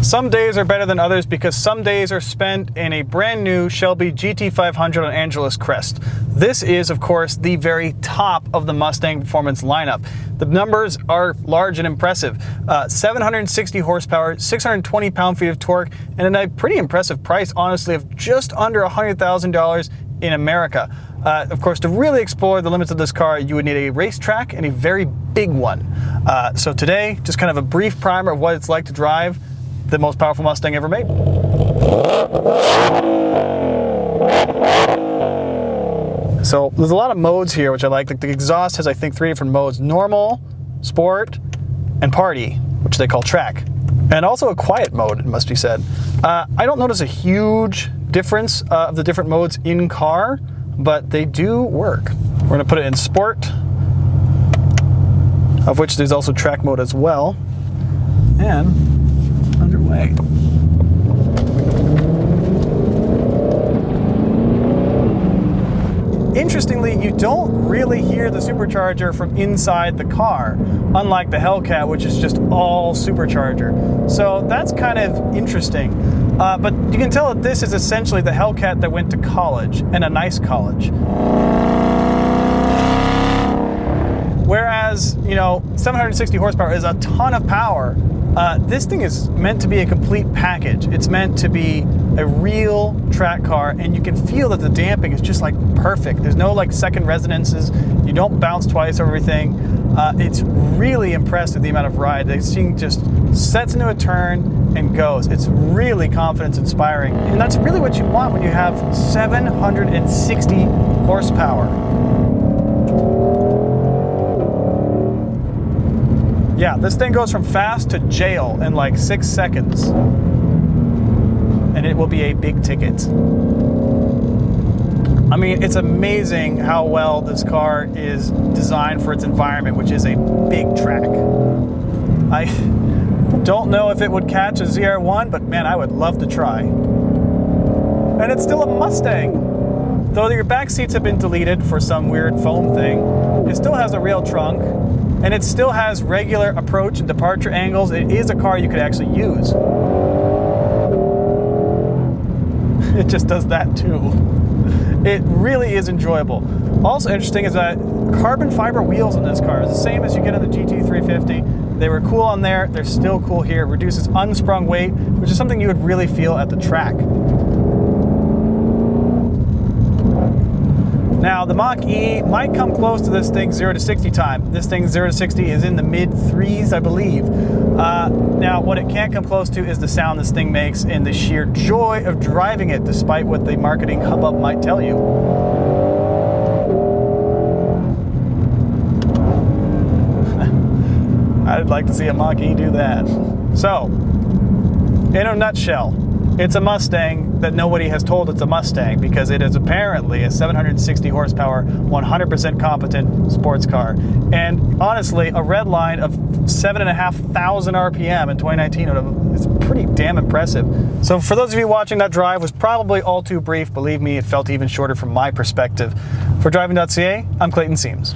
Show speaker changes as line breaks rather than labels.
Some days are better than others because some days are spent in a brand new Shelby GT500 on Angeles Crest. This is, of course, the very top of the Mustang performance lineup. The numbers are large and impressive. 760 horsepower, 620 pound-feet of torque, and a pretty impressive price, honestly, of just under $100,000 in America. Of course, to really explore the limits of this car, you would need a racetrack and a very big one. So today, just kind of a brief primer of what it's like to drive the most powerful Mustang ever made. So there's a lot of modes here, which I like. The exhaust has, I think, 3 different modes: normal, sport, and party, which they call track. And also a quiet mode, it must be said. I don't notice a huge difference of the different modes in car, but they do work. We're gonna put it in sport, of which there's also track mode as well. And underway. Interestingly, you don't really hear the supercharger from inside the car, unlike the Hellcat, which is just all supercharger. So that's kind of interesting. But you can tell that this is essentially the Hellcat that went to college, and a nice college. Whereas, you know, 760 horsepower is a ton of power. This thing is meant to be a complete package. It's meant to be a real track car, and you can feel that the damping is just like perfect. There's no like second resonances. You don't bounce twice over everything. It's really impressive, the amount of ride. This thing just sets into a turn and goes. It's really confidence inspiring. And that's really what you want when you have 760 horsepower. Yeah, this thing goes from fast to jail in like 6 seconds. And it will be a big ticket. I mean, it's amazing how well this car is designed for its environment, which is a big track. I don't know if it would catch a ZR1, but man, I would love to try. And it's still a Mustang. Though your back seats have been deleted for some weird foam thing, it still has a real trunk. And it still has regular approach and departure angles. It is a car you could actually use. It just does that too. It really is enjoyable. Also interesting is that carbon fiber wheels in this car is the same as you get in the GT350. They were cool on there, they're still cool here. It reduces unsprung weight, which is something you would really feel at the track. Now, the Mach-E might come close to this thing's 0 to 60 time. This thing's 0 to 60 is in the mid-3s, I believe. Now, what it can't come close to is the sound this thing makes and the sheer joy of driving it, despite what the marketing hubbub might tell you. I'd like to see a Mach-E do that. So, in a nutshell, it's a Mustang that nobody has told it's a Mustang, because it is apparently a 760 horsepower, 100% competent sports car. And honestly, a red line of 7,500 RPM in 2019 is pretty damn impressive. So for those of you watching, that drive was probably all too brief. Believe me, it felt even shorter from my perspective. For Driving.ca, I'm Clayton Seams.